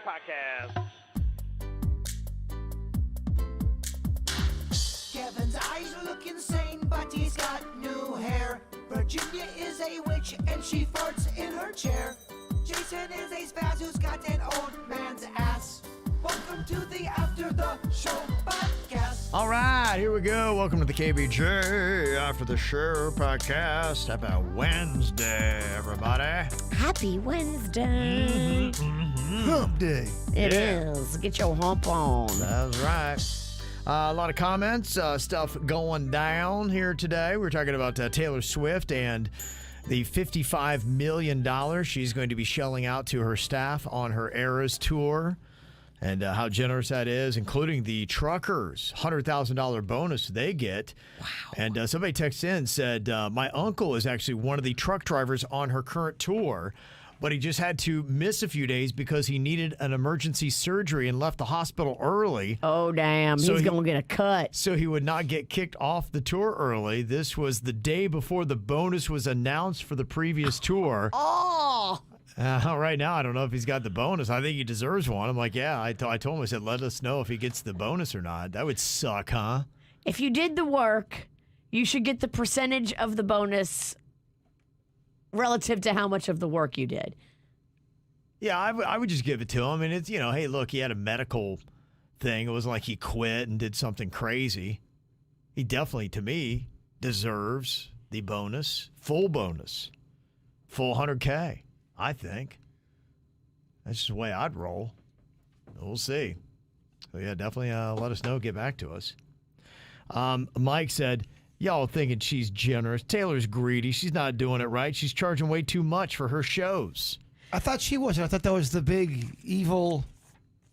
Podcast. Kevin's eyes look insane, but he's got new hair. Virginia is a witch, and she farts in her chair. Jason is a spaz who's got an old man's ass. Welcome to the After the Show Podcast. All right, here we go. Welcome to the KVJ After the Show Podcast. Happy Wednesday, everybody. Happy Wednesday. Hump day. It is. Get your hump on. That's right. A lot of comments, stuff going down here today. We're talking about Taylor Swift and the $55 million she's going to be shelling out to her staff on her Eras tour, and how generous that is, including the truckers, $100,000 bonus they get. Wow. And somebody texted in and said, my uncle is actually one of the truck drivers on her current tour, but he just had to miss a few days because he needed an emergency surgery and left the hospital early. Oh, damn. So He's going to get a cut. So he would not get kicked off the tour early. This was the day before the bonus was announced for the previous tour. Oh! Right now, I don't know if he's got the bonus. I think he deserves one. I'm like, yeah. I told him, I said, let us know if he gets the bonus or not. That would suck, huh? If you did the work, you should get the percentage of the bonus relative to how much of the work you did. Yeah, I would just give it to him. I mean, it's, hey, look, he had a medical thing. It wasn't like he quit and did something crazy. He definitely, to me, deserves the bonus, full 100K. I think. That's just the way I'd roll. We'll see. So, yeah, definitely let us know. Get back to us. Mike said, y'all thinking she's generous. Taylor's greedy. She's not doing it right. She's charging way too much for her shows. I thought she wasn't. I thought that was the big evil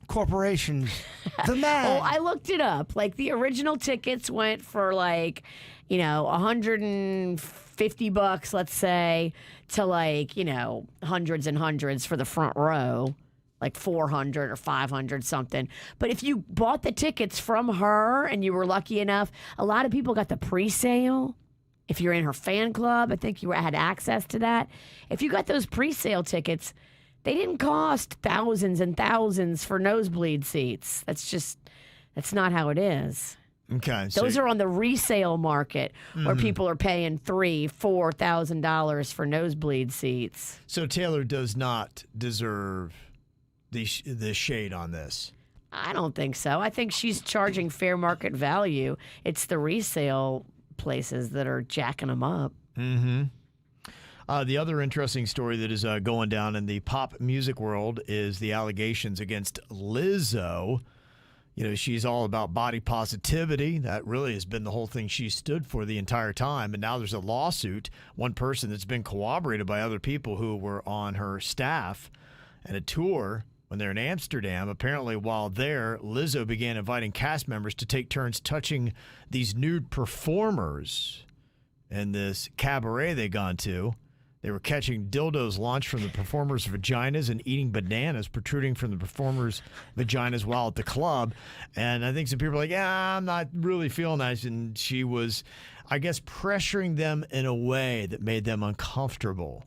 corporations. The man. Oh, I looked it up. Like, the original tickets went for, like, $150, let's say, to, like, hundreds and hundreds for the front row, like 400 or 500 something. But if you bought the tickets from her and you were lucky enough, a lot of people got the pre-sale. If you're in her fan club, I think you had access to that. If you got those pre-sale tickets, they didn't cost thousands and thousands for nosebleed seats. That's not how it is. Okay. Those are on the resale market where people are paying $3,000-$4,000 for nosebleed seats. So Taylor does not deserve the shade on this. I don't think so. I think she's charging fair market value. It's the resale places that are jacking them up. Mm-hmm. The other interesting story that is going down in the pop music world is the allegations against Lizzo. She's all about body positivity. That really has been the whole thing she stood for the entire time. And now there's a lawsuit, one person that's been corroborated by other people who were on her staff and a tour when they're in Amsterdam. Apparently, while there, Lizzo began inviting cast members to take turns touching these nude performers in this cabaret they'd gone to. They were catching dildos launched from the performers' vaginas and eating bananas protruding from the performers' vaginas while at the club. And I think some people are like, yeah, I'm not really feeling that. And she was, I guess, pressuring them in a way that made them uncomfortable.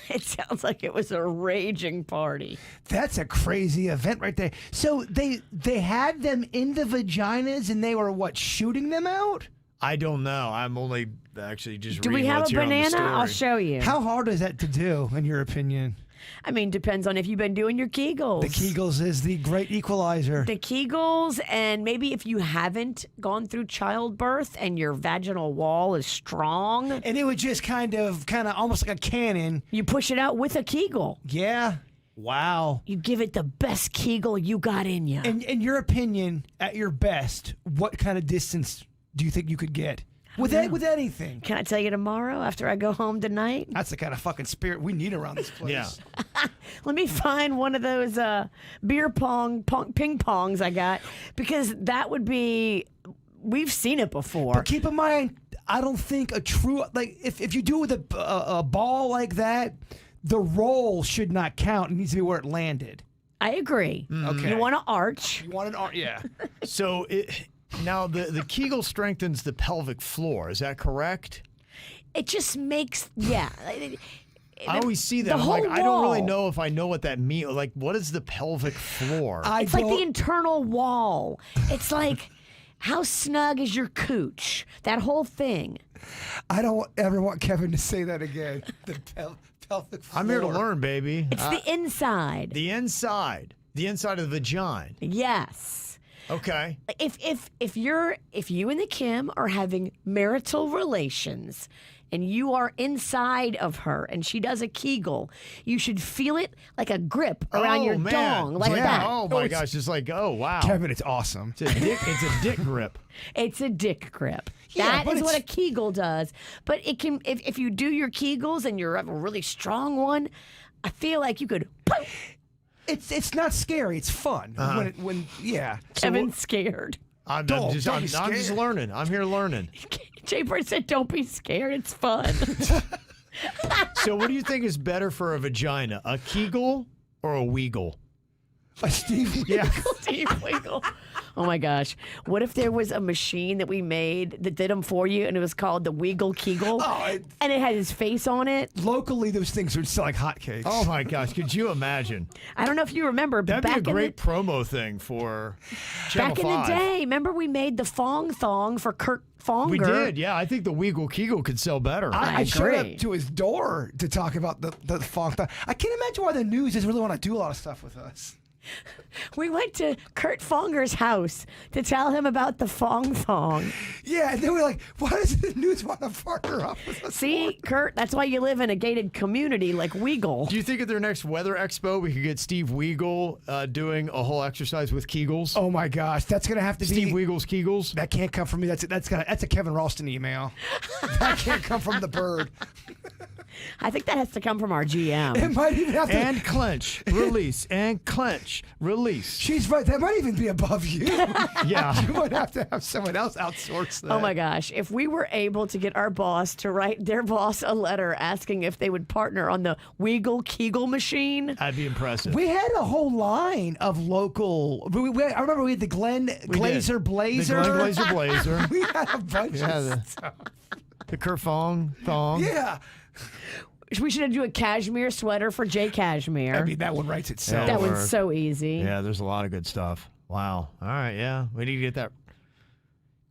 It sounds like it was a raging party. That's a crazy event right there. So they had them in the vaginas and they were, shooting them out? I don't know. I'm only actually just Do reading we have what's a here on the banana? story. I'll show you. How hard is that to do, in your opinion? I mean, depends on if you've been doing your Kegels. The Kegels is the great equalizer. The Kegels, and maybe if you haven't gone through childbirth and your vaginal wall is strong. And it would just kind of almost like a cannon. You push it out with a Kegel. Yeah. Wow. You give it the best Kegel you got in you. And in your opinion, at your best, what kind of distance do you think you could get? With anything. Can I tell you tomorrow after I go home tonight? That's the kind of fucking spirit we need around this place. Yeah. Let me find one of those ping pongs I got, because that would be, we've seen it before. But keep in mind, I don't think a true, if you do it with a ball like that, the roll should not count. It needs to be where it landed. I agree. Okay. You want to arch. You want an arch, yeah. So now the Kegel strengthens the pelvic floor. Is that correct? It just makes, yeah. I always see that. The I'm like, whole I don't really wall. know if I know what that means. Like, what is the pelvic floor? It's like the internal wall. It's like, how snug is your cooch? That whole thing. I don't ever want Kevin to say that again. The pelvic floor. I'm here to learn, baby. It's the inside. The inside of the vagina. Yes. Okay. If you and the Kim are having marital relations and you are inside of her and she does a Kegel, you should feel it like a grip around your dong, like that. Oh my gosh, it's like, oh wow. Kevin, it's awesome. It's a dick grip. It's a dick grip. Yeah, That but is what a it's- Kegel does. But it can, if you do your Kegels and you're a really strong one, I feel like you could. It's not scary. It's fun. When Kevin's scared. I'm Don't just be scared. learning. I'm here learning. Jay Bird said, "Don't be scared. It's fun." So, what do you think is better for a vagina, a Kegel or a Weagle? A Steve. Yeah. Steve Wiggle. Oh my gosh! What if there was a machine that we made that did them for you, and it was called the Wiggle Kegel, and it had his face on it? Locally, those things would sell like hotcakes. Oh my gosh, could you imagine? I don't know if you remember, but That'd be a back great promo thing for Channel back in 5. the day, remember we made the Fong Thong for Kurt Fonger. We did, yeah. I think the Weagle Kegel could sell better. I showed agree. up to his door to talk about the funk. I can't imagine why the news doesn't really want to do a lot of stuff with us. We went to Kurt Fonger's house to tell him about the Fong Thong. Yeah, and they were like, why does the news want to partner up with us? See, Kurt, that's why you live in a gated community like Weagle. Do you think at their next weather expo we could get Steve Weagle doing a whole exercise with Kegels? Oh my gosh, that's gonna have to Steve be. Weagle's Kegels? That can't come from me. That's a Kevin Ralston email. That can't come from the bird. I think that has to come from our It GM. might even have to. And clench, release, and clench, release. She's right. That might even be above you. Yeah. You might have to have someone else outsource that. Oh my gosh. If we were able to get our boss to write their boss a letter asking if they would partner on the Weagle Kegel machine. That'd be impressive. We had a whole line of local. I remember we had the Glenn Glazer Blazer. The Glenn Glazer Blazer. We had a bunch Yeah, of stuff. the Kerfong thong. Yeah. We should do a cashmere sweater for Jay Cashmere. I mean, that one writes itself. that work. one's so easy. Yeah, there's a lot of good stuff. Wow. All right, yeah. We need to get that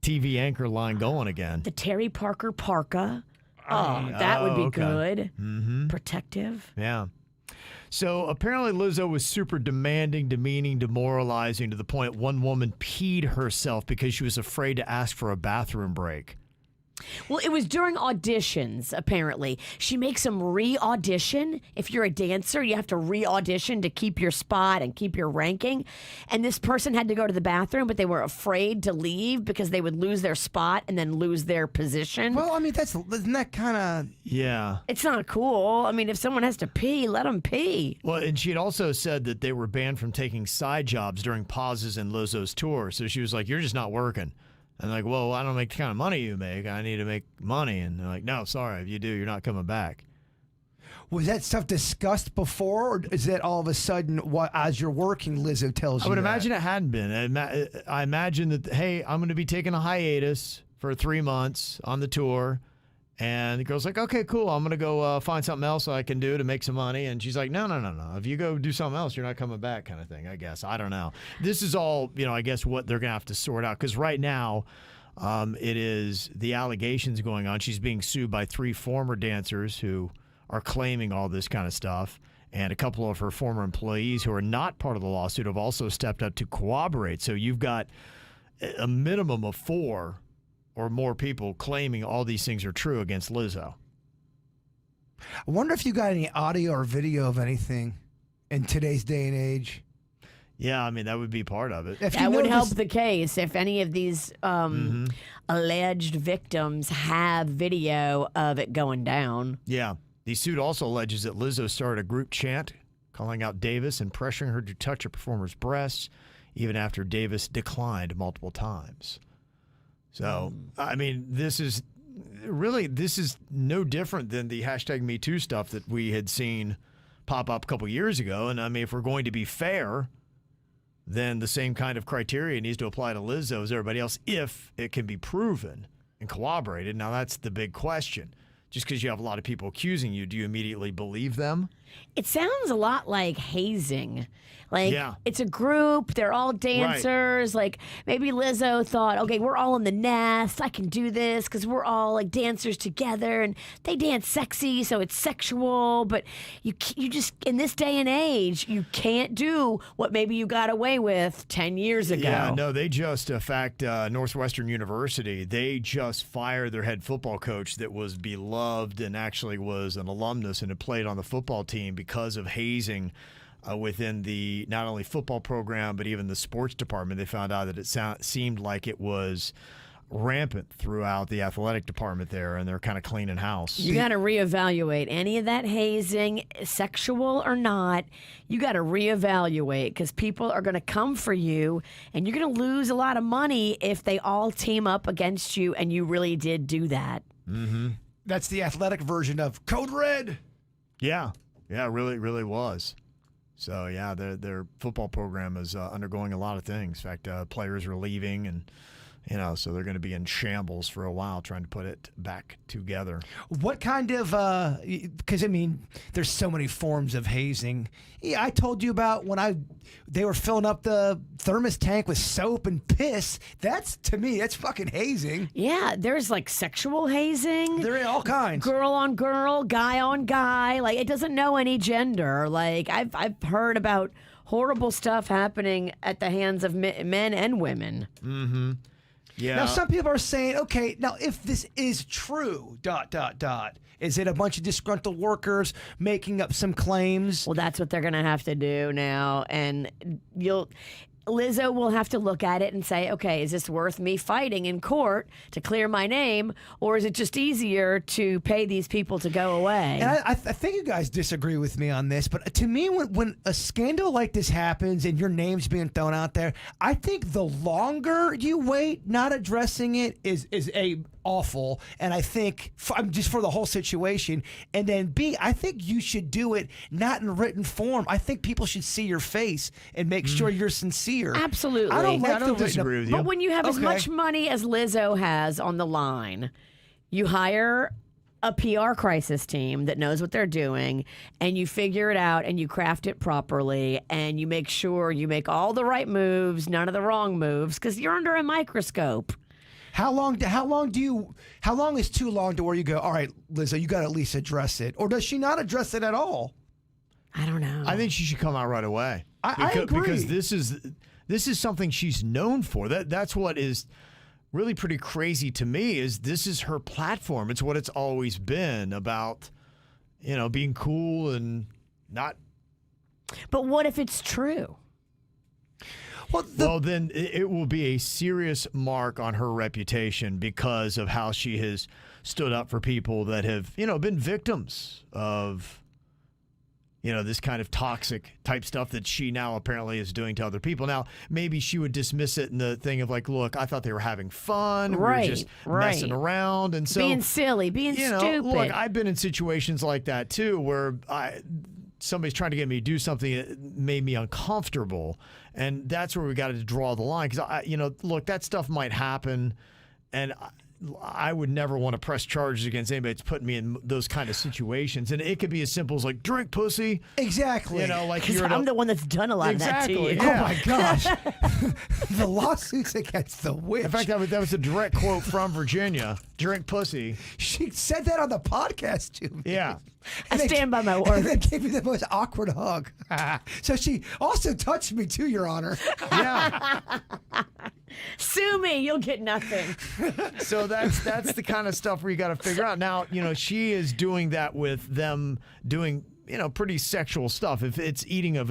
TV anchor line going again. The Terry Parker parka. Oh, that would be okay. good. Mm-hmm. Protective. Yeah. So apparently Lizzo was super demanding, demeaning, demoralizing to the point one woman peed herself because she was afraid to ask for a bathroom break. Well, it was during auditions, apparently. She makes them re-audition. If you're a dancer, you have to re-audition to keep your spot and keep your ranking. And this person had to go to the bathroom, but they were afraid to leave because they would lose their spot and then lose their position. Well, I mean, isn't that kind of. Yeah. It's not cool. I mean, if someone has to pee, let them pee. Well, and she had also said that they were banned from taking side jobs during pauses in Lizzo's tour. So she was like, you're just not working. And like, well, I don't make the kind of money you make. I need to make money. And they're like, no, sorry. If you do, you're not coming back. Was that stuff discussed before, or is it all of a sudden, as you're working, Lizzo tells you I would that? imagine it hadn't been. I imagine that, hey, I'm going to be taking a hiatus for 3 months on the tour. And the girl's like, okay, cool. I'm going to go find something else I can do to make some money. And she's like, no. If you go do something else, you're not coming back kind of thing, I guess. I don't know. This is all, I guess what they're going to have to sort out. Because right now, it is the allegations going on. She's being sued by 3 former dancers who are claiming all this kind of stuff. And a couple of her former employees who are not part of the lawsuit have also stepped up to corroborate. So you've got a minimum of 4 or more people claiming all these things are true against Lizzo. I wonder if you got any audio or video of anything in today's day and age. Yeah, I mean, that would be part of it. If you That would know help this- the case if any of these alleged victims have video of it going down. Yeah. The suit also alleges that Lizzo started a group chant calling out Davis and pressuring her to touch a performer's breasts, even after Davis declined multiple times. So, I mean, this is no different than the hashtag #MeToo stuff that we had seen pop up a couple years ago. And I mean, if we're going to be fair, then the same kind of criteria needs to apply to Lizzo as everybody else if it can be proven and corroborated. Now, that's the big question. just because you have a lot of people accusing you, do you immediately believe them? It sounds a lot like hazing. Like, Yeah. it's a group, they're all dancers. Like, maybe Lizzo thought, okay, we're all in the nest. I can do this because we're all like dancers together and they dance sexy, so it's sexual. But you just, in this day and age, you can't do what maybe you got away with 10 years ago. Yeah, no, they just, in fact, Northwestern University, they just fired their head football coach that was beloved and actually was an alumnus and had played on the football team because of hazing within the not only football program but even the sports department. They found out that it seemed like it was rampant throughout the athletic department there, and they're kind of cleaning house. You got to reevaluate any of that hazing, sexual or not. You got to reevaluate because people are going to come for you, and you're going to lose a lot of money if they all team up against you and you really did do that. Mm-hmm. That's the athletic version of Code Red. Yeah, it really was. So, yeah, their football program is undergoing a lot of things. In fact, players are leaving, and, so they're going to be in shambles for a while trying to put it back together. What kind of, because, there's so many forms of hazing. Yeah, I told you about when they were filling up the thermos tank with soap and piss. To me, that's fucking hazing. Yeah, there's like sexual hazing. There are all kinds. Girl on girl, guy on guy. Like, it doesn't know any gender. Like, I've heard about horrible stuff happening at the hands of men and women. Mm-hmm. Yeah. Now, some people are saying, okay, now if this is true, ... is it a bunch of disgruntled workers making up some claims? Well, that's what they're going to have to do now. And Lizzo will have to look at it and say, okay, is this worth me fighting in court to clear my name, or is it just easier to pay these people to go away? And I think you guys disagree with me on this, but to me, when a scandal like this happens and your name's being thrown out there, I think the longer you wait not addressing it is awful. And I think just for the whole situation. And then B, I think you should do it not in written form. I think people should see your face and make sure you're sincere. Absolutely. I don't disagree with you. But when you have as much money as Lizzo has on the line, you hire a PR crisis team that knows what they're doing, and you figure it out and you craft it properly, and you make sure you make all the right moves, none of the wrong moves, because you're under a microscope. How long is too long to where you go, all right, Lizzo, you got to at least address it? Or does she not address it at all? I don't know. I think she should come out right away. I agree. Because this is something she's known for. That's what is really pretty crazy to me, is this is her platform. It's what it's always been about, being cool and not. But what if it's true? Well, then it will be a serious mark on her reputation because of how she has stood up for people that have, been victims of, this kind of toxic type stuff that she now apparently is doing to other people. Now, maybe she would dismiss it in the thing of like, look, I thought they were having fun. Right, we were just messing around. And so being silly, being stupid. Look, I've been in situations like that too, where somebody's trying to get me to do something that made me uncomfortable. And that's where we got to draw the line. Because, look, that stuff might happen. And I would never want to press charges against anybody that's putting me in those kind of situations. And it could be as simple as like, drink pussy. Exactly. Like I'm the one that's done a lot of that to you. Yeah. Oh, my gosh. The lawsuits against the witch. In fact, that was a direct quote from Virginia. Drink pussy. She said that on the podcast to me. Yeah. I stand by my word. And they gave me the most awkward hug. So she also touched me too, Your Honor. Yeah. Sue me, you'll get nothing. So that's the kind of stuff where you got to figure out. Now, she is doing that with them doing, pretty sexual stuff. If it's eating a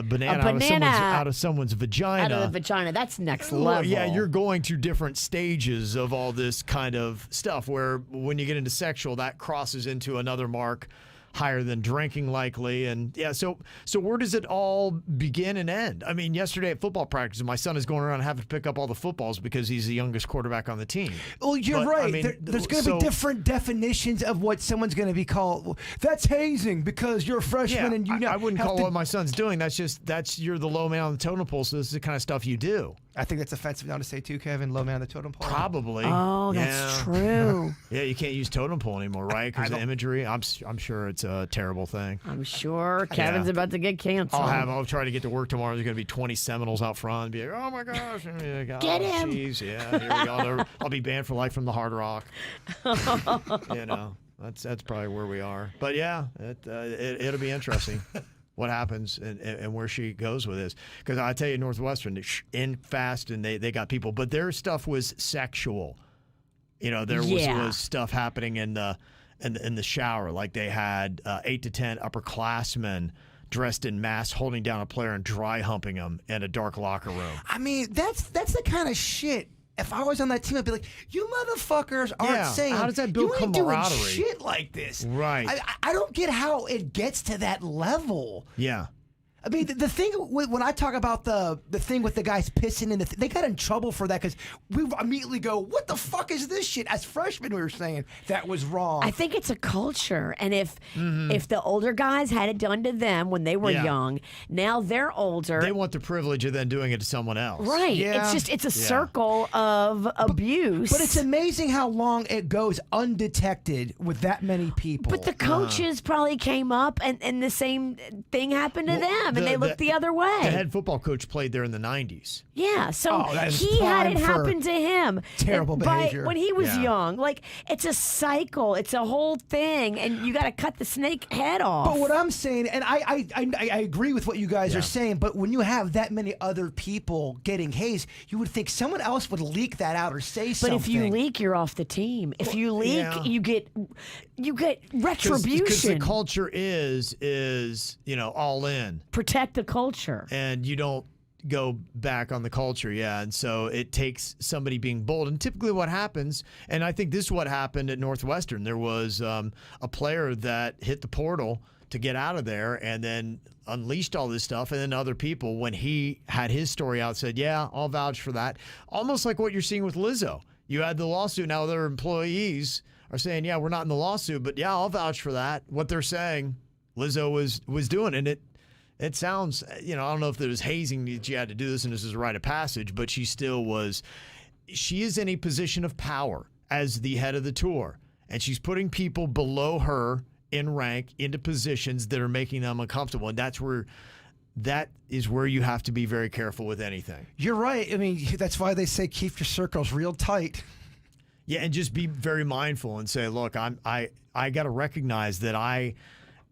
banana out of someone's vagina. Out of the vagina. That's next level. Yeah, you're going through different stages of all this kind of stuff where when you get into sexual, that crosses into another mark higher than drinking likely. And yeah, so where does it all begin and end? I mean, yesterday at football practice, my son is going around having to pick up all the footballs because he's the youngest quarterback on the team. Well, you're right. There's going to be different definitions of what someone's going to be called. That's hazing because you're a freshman and I wouldn't call what my son's doing. You're the low man on the totem pole, so this is the kind of stuff you do. I think that's offensive now to say too, Kevin. Low man on the totem pole. Probably. Oh, that's true. Yeah, you can't use totem pole anymore, right? Because the imagery. I'm sure it's a terrible thing. I'm sure Kevin's about to get canceled. I'll try to get to work tomorrow. There's going to be 20 Seminoles out front. And be like, oh my gosh, Get him. Geez, yeah, here we go. I'll be banned for life from the Hard Rock. That's probably where we are. But yeah, it'll be interesting. What happens and where she goes with this. Because I tell you, Northwestern, in fast, and they got people. But their stuff was sexual. There was stuff happening in the shower. Like they had 8 to 10 upperclassmen dressed in masks holding down a player and dry humping him in a dark locker room. I mean, that's the kind of shit. If I was on that team, I'd be like, you motherfuckers aren't saying, how does that build you ain't camaraderie? doing shit like this. Right. I don't get how it gets to that level. Yeah. I mean, the thing when I talk about the thing with the guys pissing in they got in trouble for that because we immediately go, what the fuck is this shit? As freshmen, we were saying that was wrong. I think it's a culture, and if the older guys had it done to them when they were young, now they're older. They want the privilege of then doing it to someone else. Right. Yeah. It's a circle of abuse. But it's amazing how long it goes undetected with that many people. But the coaches probably came up and the same thing happened to them. And they looked the other way. The head football coach played there in the 90s. Yeah, so that is he had prime it for happen to him. terrible behavior. When he was Yeah. young. Like, it's a cycle. It's a whole thing, and you got to cut the snake head off. But what I'm saying, and I agree with what you guys are saying, but when you have that many other people getting hazed, you would think someone else would leak that out or say something. But if you leak, you're off the team. If you leak, you get retribution. Because the culture is all in. Protect the culture. And you don't go back on the culture, and so it takes somebody being bold. And typically what happens, and I think this is what happened at Northwestern, there was a player that hit the portal to get out of there and then unleashed all this stuff, and then other people, when he had his story out, said, yeah, I'll vouch for that. Almost like what you're seeing with Lizzo. You had the lawsuit, now their employees are saying, yeah, we're not in the lawsuit, but yeah, I'll vouch for that. What they're saying Lizzo was doing, and it sounds, I don't know if there was hazing that she had to do this and this is a rite of passage, but she is in a position of power as the head of the tour. And she's putting people below her in rank into positions that are making them uncomfortable. And that is where you have to be very careful with anything. You're right. I mean, that's why they say keep your circles real tight. Yeah, and just be very mindful and say, look, I got to recognize that I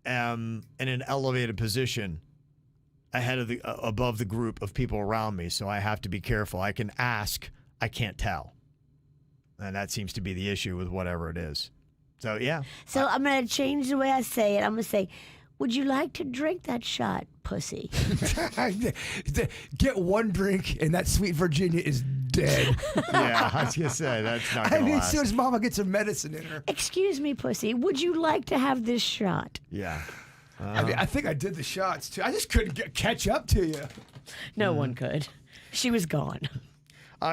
am in an elevated position ahead of above the group of people around me, so I have to be careful. I can ask, I can't tell, and that seems to be the issue with whatever it is. So yeah. So I'm gonna change the way I say it. I'm gonna say, would you like to drink that shot, pussy? Get one drink, and that sweet Virginia is dead. Yeah, I was gonna say that's not gonna last. As soon as Mama gets her medicine in her. Excuse me, pussy. Would you like to have this shot? Yeah. I mean, I think I did the shots too. I just couldn't catch up to you. No one could. She was gone.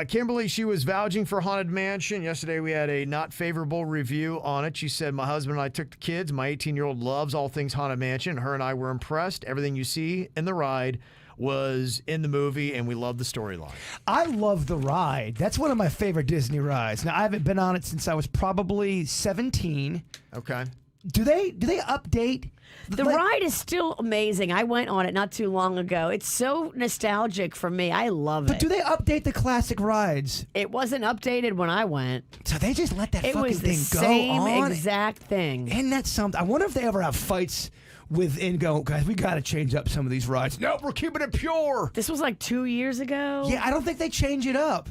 Kimberly, she was vouching for Haunted Mansion. Yesterday we had a not favorable review on it. She said, my husband and I took the kids. My 18-year-old loves all things Haunted Mansion. Her and I were impressed. Everything you see in the ride was in the movie, and we love the storyline. I love the ride. That's one of my favorite Disney rides. Now, I haven't been on it since I was probably 17. Okay. Do they update? The ride is still amazing. I went on it not too long ago. It's so nostalgic for me. I love But it. do they update the classic rides? It wasn't updated when I went. So they just let that It fucking was the thing go same on? exact thing. And that's something. I wonder if they ever have fights within guys, we got to change up some of these rides. No, we're keeping it pure. This was like 2 years ago. Yeah, I don't think they change it up.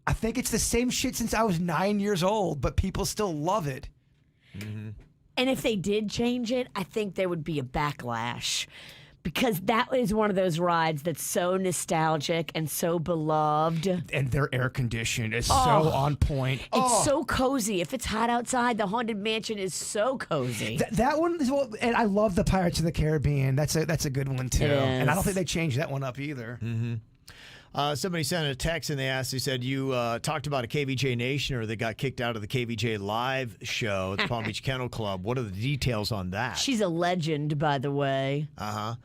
I think it's the same shit since I was 9 years old, but people still love it. Mm-hmm. And if they did change it, I think there would be a backlash. Because that is one of those rides that's so nostalgic and so beloved. And their air conditioning is so on point. It's so cozy. If it's hot outside, the Haunted Mansion is so cozy. That one is, and I love the Pirates of the Caribbean. That's a good one too. And I don't Yes. think they changed that one up either. Mm-hmm. Somebody sent a text and they said, you talked about a KVJ Nationer that got kicked out of the KVJ live show at the Palm Beach Kennel Club. What are the details on that? She's a legend, by the way. Uh-huh.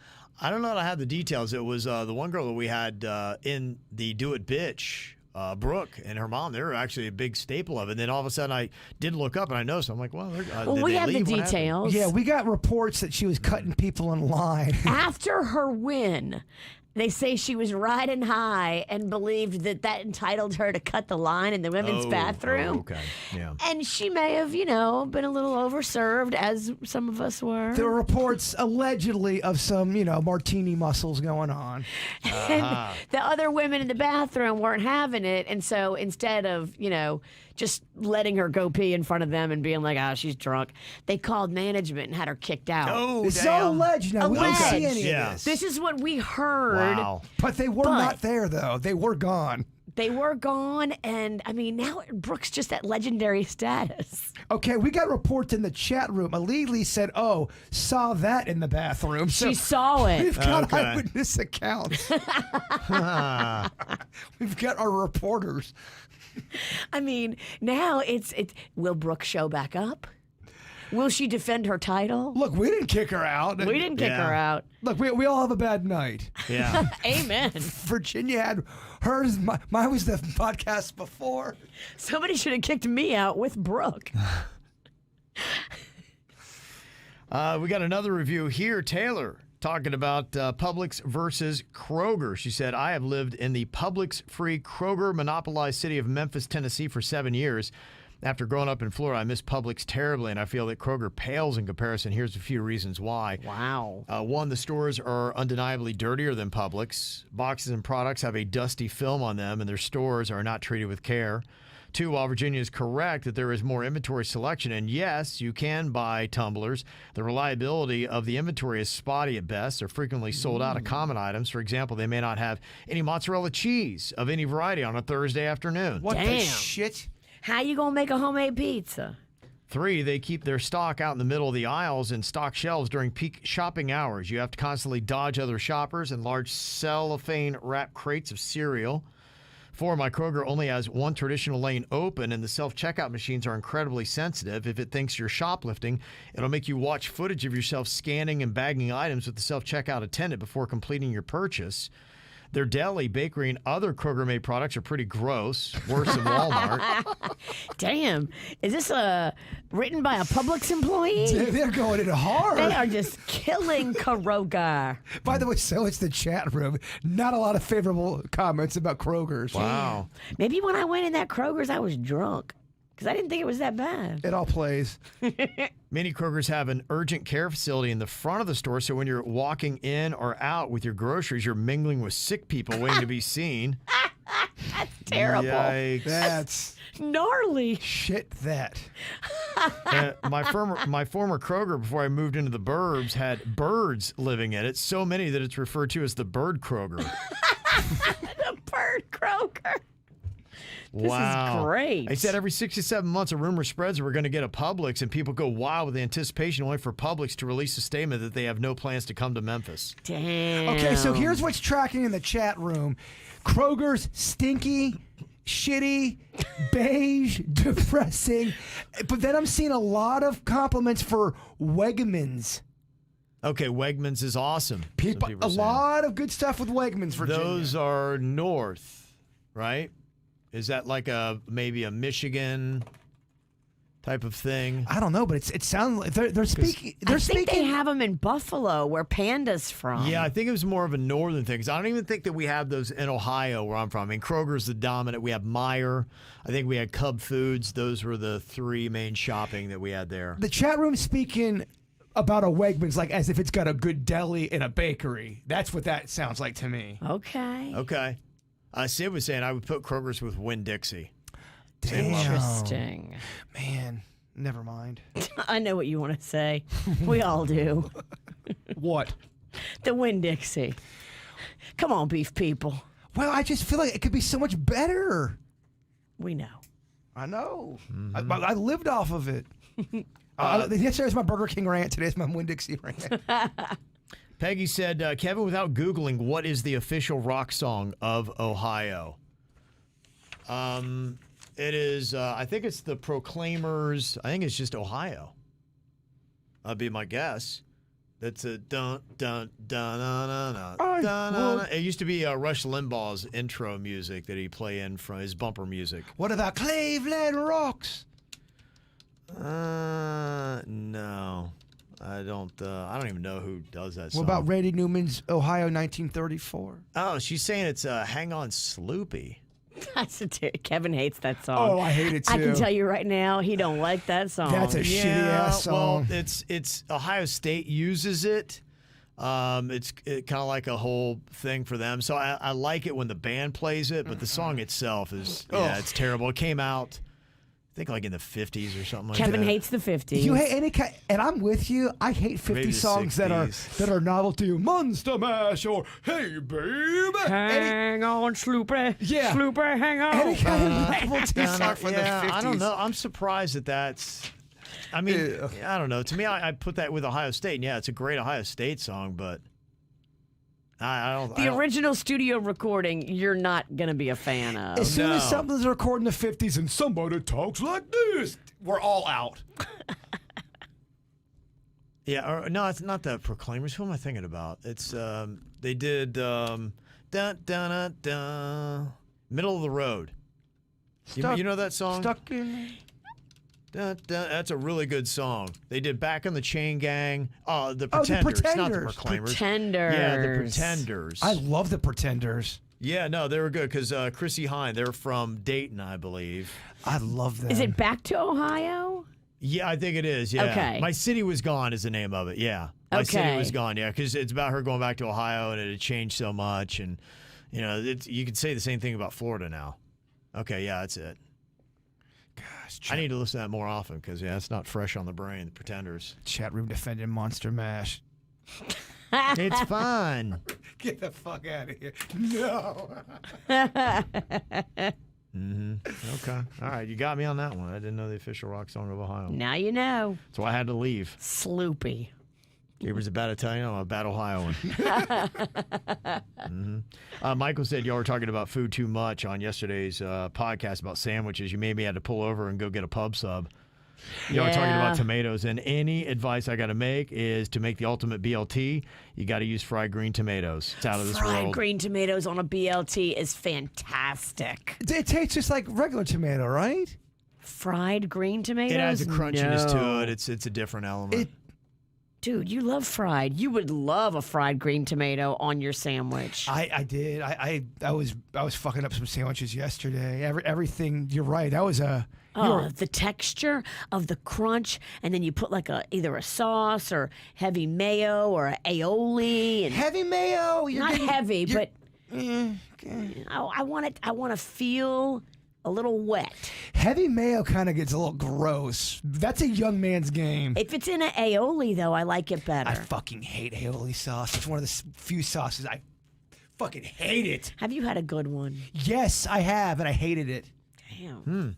I don't know that I have the details. It was the one girl that we had in the Do It Bitch, Brooke and her mom. They were actually a big staple of it. And then all of a sudden I did look up and I noticed. I'm like, well, did we they have the leave? What happened? details. Yeah, we got reports that she was cutting people in line. After her win, they say she was riding high and believed that entitled her to cut the line in the women's bathroom. Oh, okay. Yeah. And she may have, been a little overserved, as some of us were. There were reports allegedly of some, martini muscles going on. And the other women in the bathroom weren't having it. And so instead of, just letting her go pee in front of them and being like, she's drunk, they called management and had her kicked out. Oh, It's all alleged now. We don't see Alleged. any Yeah. of this. This is what we heard. Wow. But they were not there, though. They were gone. They were gone. And I mean, now Brooke's just at legendary status. Okay, we got reports in the chat room. Alili said, saw that in the bathroom. She saw it. We've got Okay. eyewitness accounts. We've got our reporters. I mean, now it's will Brooke show back up? Will she defend her title? Look, we didn't kick her out. We didn't kick Yeah. her out. Look, we all have a bad night. Yeah. Amen. Virginia had hers. Mine was the podcast before. Somebody should have kicked me out with Brooke. We got another review here. Taylor talking about Publix versus Kroger. She said, I have lived in the Publix-free Kroger monopolized city of Memphis, Tennessee for 7 years. After growing up in Florida, I miss Publix terribly, and I feel that Kroger pales in comparison. Here's a few reasons why. Wow. One, the stores are undeniably dirtier than Publix. Boxes and products have a dusty film on them, and their stores are not treated with care. Two, while Virginia is correct that there is more inventory selection, and yes, you can buy tumblers, the reliability of the inventory is spotty at best. They're frequently sold out of common items. For example, they may not have any mozzarella cheese of any variety on a Thursday afternoon. What the Damn. shit? How you gonna make a homemade pizza? Three, they keep their stock out in the middle of the aisles and stock shelves during peak shopping hours. You have to constantly dodge other shoppers and large cellophane wrapped crates of cereal. Four, my Kroger only has one traditional lane open, and the self-checkout machines are incredibly sensitive. If it thinks you're shoplifting, it'll make you watch footage of yourself scanning and bagging items with the self-checkout attendant before completing your purchase. Their deli, bakery, and other Kroger-made products are pretty gross, worse than Walmart. Damn. Is this written by a Publix employee? They're going in hard. They are just killing Kroger. By the way, so it's the chat room. Not a lot of favorable comments about Kroger's. Wow. Maybe when I went in that Kroger's, I was drunk. Because I didn't think it was that bad. It all plays. Many Krogers have an urgent care facility in the front of the store, so when you're walking in or out with your groceries, you're mingling with sick people waiting to be seen. Terrible. Yikes. That's Gnarly. shit that. My former Kroger, before I moved into the burbs, had birds living in it, so many that it's referred to as the Bird Kroger. The bird Kroger. This Wow. is great. They said every 6 to 7 months, a rumor spreads that we're going to get a Publix, and people go wild with anticipation, only for Publix to release a statement that they have no plans to come to Memphis. Damn. Okay, so here's what's tracking in the chat room. Kroger's stinky, shitty, beige, depressing. But then I'm seeing a lot of compliments for Wegmans. Okay, Wegmans is awesome. some People, people a are saying. lot of good stuff with Wegmans, Virginia. Those are north, right? Is that like maybe a Michigan type of thing? I don't know, but it sounds like they're speaking. They're I think speaking. they have them in Buffalo, where Panda's from. Yeah, I think it was more of a northern thing. 'Cause I don't even think that we have those in Ohio where I'm from. I mean, Kroger's the dominant. We have Meijer. I think we had Cub Foods. Those were the three main shopping that we had there. The chat room speaking about a Wegmans like as if it's got a good deli and a bakery. That's what that sounds like to me. Okay. Okay. Sid was saying I would put Kroger's with Winn-Dixie. Damn. Interesting. Man, never mind. I know what you want to say. We all do. What? The Winn-Dixie. Come on, beef people. Well, I just feel like it could be so much better. We know. I know. I lived off of it. Yesterday's my Burger King rant. Today's my Winn-Dixie rant. Peggy said, Kevin, without Googling, what is the official rock song of Ohio? It is, I think it's the Proclaimers. I think it's just Ohio. That'd be my guess. That's a dun dun dun dun dun dun. Dun. It used to be Rush Limbaugh's intro music that he play in from his bumper music. What about Cleveland Rocks? No, I don't even know who does that song. What about Randy Newman's Ohio 1934? Oh, she's saying it's Hang On Sloopy. Kevin hates that song. Oh, I hate it too. I can tell you right now, he don't like that song. That's a shitty ass song. Well, it's Ohio State uses it. It's kind of like a whole thing for them. So I like it when the band plays it, but the song itself is it's terrible. It came out, I think, like in the 50s or something like that. Kevin hates the 50s. You hate any kind, and I'm with you. I hate 50 Maybe the songs that 60s. are novelty. Monster Mash or Hey Babe. Hang on, Sloopy. Yeah. Sloopy, hang on. Any kind of novelty song from the 50s. I don't know. I'm surprised that's. I mean, I don't know. To me, I put that with Ohio State. And yeah, it's a great Ohio State song, but I don't. The original studio recording, you're not going to be a fan of. As soon as No. something's recorded in the 50s and somebody talks like this, we're all out. Yeah, or, no, it's not the Proclaimers. Who am I thinking about? It's they did dun dun dun dun, Middle of the Road. You know that song? Stuck in. Dun, dun, that's a really good song. They did Back on the Chain Gang. The Pretenders, not the Pretenders. Proclaimers. Pretenders. Yeah, the Pretenders. I love the Pretenders. Yeah, no, they were good because Chrissy Hine, they're from Dayton, I believe. I love that. Is it Back to Ohio? Yeah, I think it is. Yeah. Okay. My City Was Gone is the name of it. Yeah. My City Okay. Was Gone. Yeah, because it's about her going back to Ohio and it had changed so much, and you could say the same thing about Florida now. Okay, yeah, that's it. Gosh, I need to listen to that more often because it's not fresh on the brain. The Pretenders. chat room defending Monster Mash. It's fun. Get the fuck out of here. No. Okay. All right, you got me on that one. I didn't know the official rock song of Ohio. Now you know. So I had to leave. Sloopy. Gabriel's a bad Italian, I'm a bad Ohioan. Michael said y'all were talking about food too much on yesterday's podcast about sandwiches. You made me had to pull over and go get a pub sub. Y'all were talking about tomatoes, and any advice I got to make is to make the ultimate BLT, you got to use fried green tomatoes. It's out of this Fried world. green tomatoes on a BLT is fantastic. It tastes just like regular tomato, right? Fried green tomatoes? It adds a crunchiness No. to it. It's a different element. Dude, you love fried. You would love a fried green tomato on your sandwich. I did. I was fucking up some sandwiches yesterday. Everything. You're right. That was a. The texture of the crunch, and then you put like either a sauce or heavy mayo or a aioli, and Heavy mayo. not heavy, but I want it. I want to feel a little wet. Heavy mayo kind of gets a little gross. That's a young man's game. If it's in an aioli, though, I like it better. I fucking hate aioli sauce. It's one of the few sauces I fucking hate it. Have you had a good one? Yes, I have, and I hated it. Damn.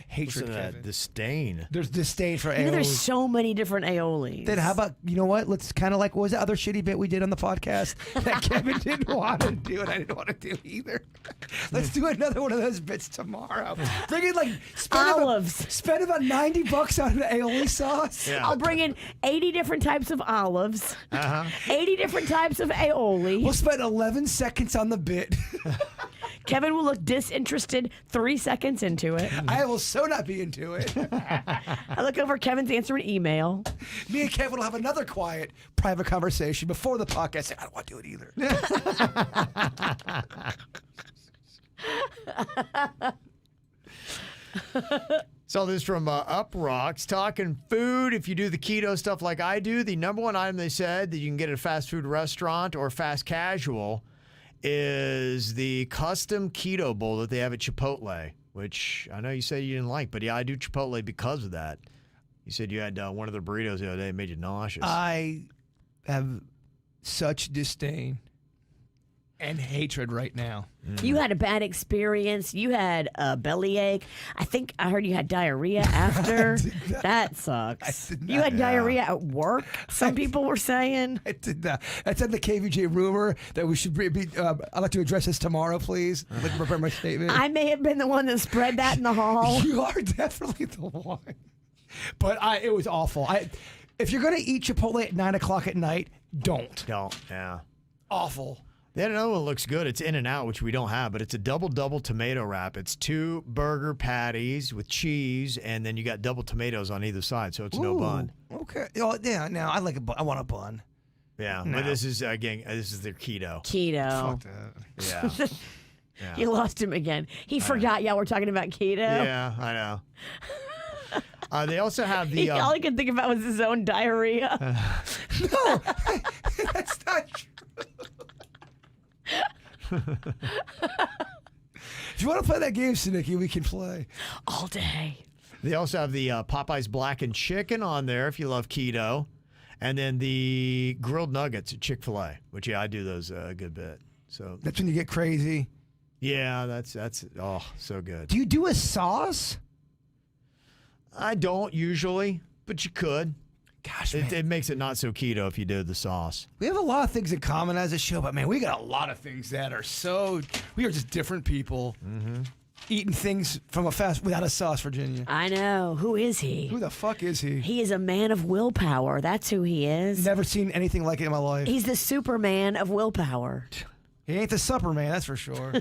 Hatred, Listen to that Kevin. disdain. There's disdain for You know, aioli. there's so many different aiolis. Then how about, you know what? Let's kind of like, what was the other shitty bit we did on the podcast that Kevin didn't want to do and I didn't want to do either? Let's do another one of those bits tomorrow. Bring in like, Olives. Spend about $90 on an aioli sauce. Yeah. I'll bring in 80 different types of olives, 80 different types of aioli. We'll spend 11 seconds on the bit. Kevin will look disinterested 3 seconds into it. I will so not be into it. I look over, Kevin's answering email. Me and Kevin will have another quiet, private conversation before the podcast. Say, I don't want to do it either. So this from Up Rocks. Talking food, if you do the keto stuff like I do, the number one item they said that you can get at a fast food restaurant or fast casual is the custom keto bowl that they have at Chipotle, which I know you said you didn't like, but yeah, I do Chipotle because of that. You said you had one of their burritos the other day. It made you nauseous. I have such disdain and hatred right now. You had a bad experience. You had a bellyache. I think I heard you had diarrhea after. That sucks. did You not. had diarrhea at work, some people were saying. I did not. That's on the KVJ rumor that we should be. I'd like to address this tomorrow, please. I'd like to prepare my statement. I may have been the one that spread that in the hall. You are definitely the one. But it was awful. If you're gonna eat Chipotle at 9 o'clock at night, don't. Don't. Yeah. Awful. They had another one that looks good. It's In-N-Out, which we don't have, but it's a double tomato wrap. It's 2 burger patties with cheese, and then you got double tomatoes on either side, so it's no bun. Okay. Oh yeah. Now I like a bun. I want a bun. Yeah, No. but this is again, this is their keto. Keto. Fuck that. Yeah. Yeah. You lost him again. He forgot y'all were talking about keto. Yeah, I know. They also have the. All he could think about was his own diarrhea. No, that's not true. If you want to play that game, Sinicky, we can play. All day. They also have the Popeyes blackened chicken on there if you love keto, and then the grilled nuggets at Chick-fil-A, which I do those a good bit. So That's when you get crazy. yeah, that's so good. Do you do a sauce? I don't usually, but you could. Gosh, man. It makes it not so keto if you do the sauce. We have a lot of things in common as a show, but man, we got a lot of things that are we are just different people. Mm-hmm. Eating things from a fast without a sauce, Virginia. I know. Who is he? Who the fuck is he? He is a man of willpower. That's who he is. Never seen anything like it in my life. He's the Superman of willpower. He ain't the supper man, that's for sure.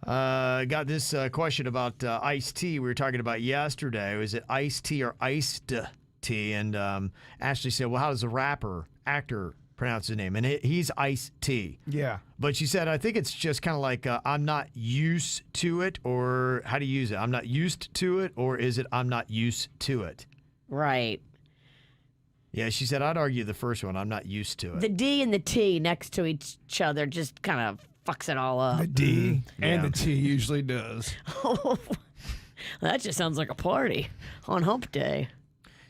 Got this question about iced tea we were talking about yesterday. Was it iced tea or iced tea? And Ashley said, well, how does the actor pronounce his name? And he's iced tea. Yeah. But she said, I think it's just kind of like, I'm not used to it, or how do you use it? I'm not used to it, or is it I'm not used to it? Right. Yeah, she said, I'd argue the first one. I'm not used to it. The D and the T next to each other just kind of fucks it all up. The D and Yeah. the T usually does. That just sounds like a party on hump day.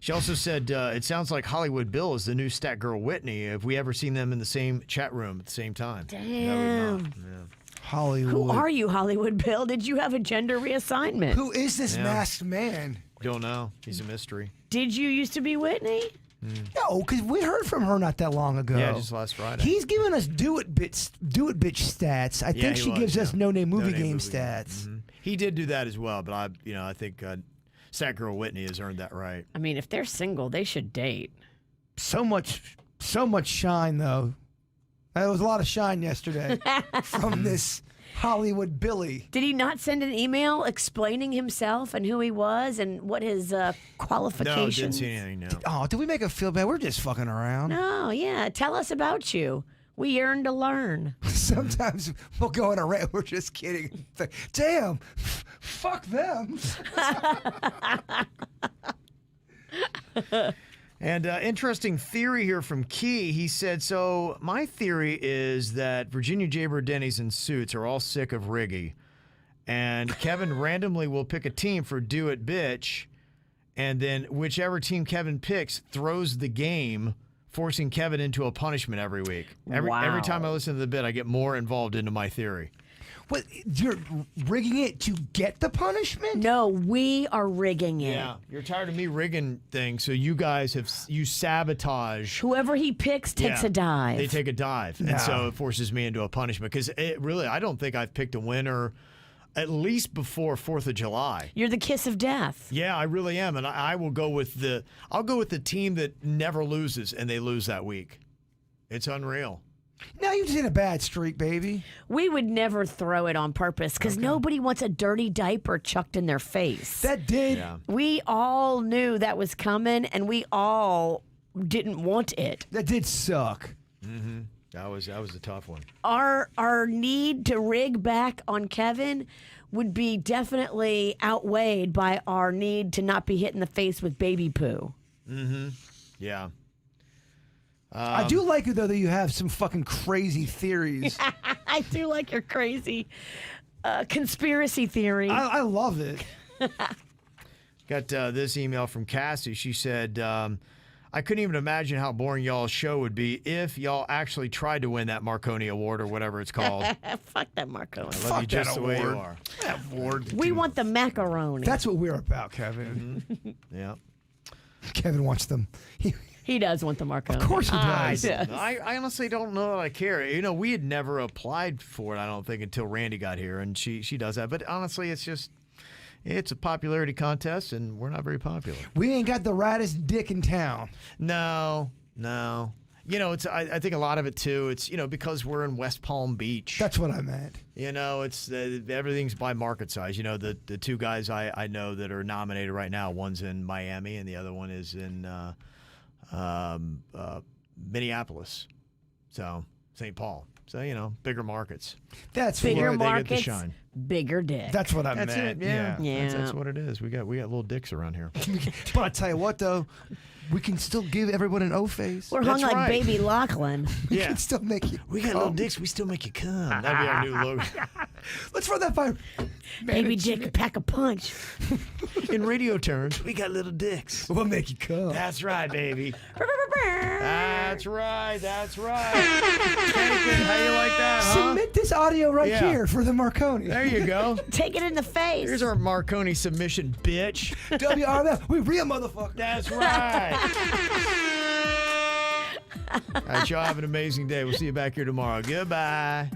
She also said, it sounds like Hollywood Bill is the new stat girl Whitney. Have we ever seen them in the same chat room at the same time? No, we've not. Damn. Yeah. Hollywood. Who are you, Hollywood Bill? Did you have a gender reassignment? Who is this Yeah. masked man? Don't know. He's a mystery. Did you used to be Whitney? No, because we heard from her not that long ago. Yeah, just last Friday. He's giving us do it bitch stats. I think he she was, gives us yeah. no name movie No-name game movie game. stats. Mhm. He did do that as well, but I think stat girl Whitney has earned that right. I mean, if they're single, they should date. So much shine though. There was a lot of shine yesterday from this Hollywood Billy. Did he not send an email explaining himself and who he was and what his No, qualifications? didn't see anything. No. Oh, did we make her feel bad? We're just fucking around. No, yeah. Tell us about you. We yearn to learn. Sometimes we'll go on a rant. We're just kidding. Damn, fuck them. And interesting theory here from Key. He said, so my theory is that Virginia Jaybird, Denny's, and Suits are all sick of Riggy. And Kevin randomly will pick a team for Do It Bitch. And then whichever team Kevin picks throws the game, forcing Kevin into a punishment every week. Every time I listen to the bit, I get more involved into my theory. What, you're rigging it to get the punishment? No, we are rigging it. Yeah, you're tired of me rigging things, so you guys you sabotage. Whoever he picks takes Yeah, a dive. They take a dive, No. and so it forces me into a punishment. Because I don't think I've picked a winner, at least before 4th of July. You're the kiss of death. Yeah, I really am, and I will go with the team that never loses, and they lose that week. It's unreal. Now you're just in a bad streak, baby. We would never throw it on purpose because nobody wants a dirty diaper chucked in their face. That did. Yeah. We all knew that was coming, and we all didn't want it. That did suck. That was a tough one. Our need to rig back on Kevin would be definitely outweighed by our need to not be hit in the face with baby poo. Yeah. I do like it though that you have some fucking crazy theories. I do like your crazy conspiracy theory. I love it. Got this email from Cassie. She said, I couldn't even imagine how boring y'all's show would be if y'all actually tried to win that Marconi Award or whatever it's called. Fuck that Marco. Love Fuck you just that the way you award. are. That award. We want the macaroni. That's what we're about, Kevin. Yeah. Kevin wants them. He does want the macaroni. Of course he I does. do. I honestly don't know that I care. You know, we had never applied for it, I don't think, until Randy got here, and she does that. But honestly, it's It's a popularity contest, and we're not very popular. We ain't got the raddest dick in town. No. It's I think a lot of it too. It's because we're in West Palm Beach. That's what I meant. It's everything's by market size. The two guys I know that are nominated right now. One's in Miami, and the other one is in Minneapolis. So St. Paul. So bigger markets. That's Bigger They get to markets, shine. bigger dick. That's what I That's meant. it. Yeah. Yeah. That's what it is. We got little dicks around here. But I tell you what, though, we can still give everyone an O face. We're hung That's like right. baby Lachlan. We Yeah. can still make you. We got little dicks. We still make you come. That'd be our new logo. Let's run that by. Baby dick, pack a punch. In radio terms, we got little dicks. We'll make you come. That's right, baby. That's right. Kennigan, how you like that, huh? Submit this audio right Yeah. here for the Marconi. There you go. Take it in the face. Here's our Marconi submission, bitch. WRMF. We real motherfucker. That's right. All right, y'all have an amazing day. We'll see you back here tomorrow. Goodbye.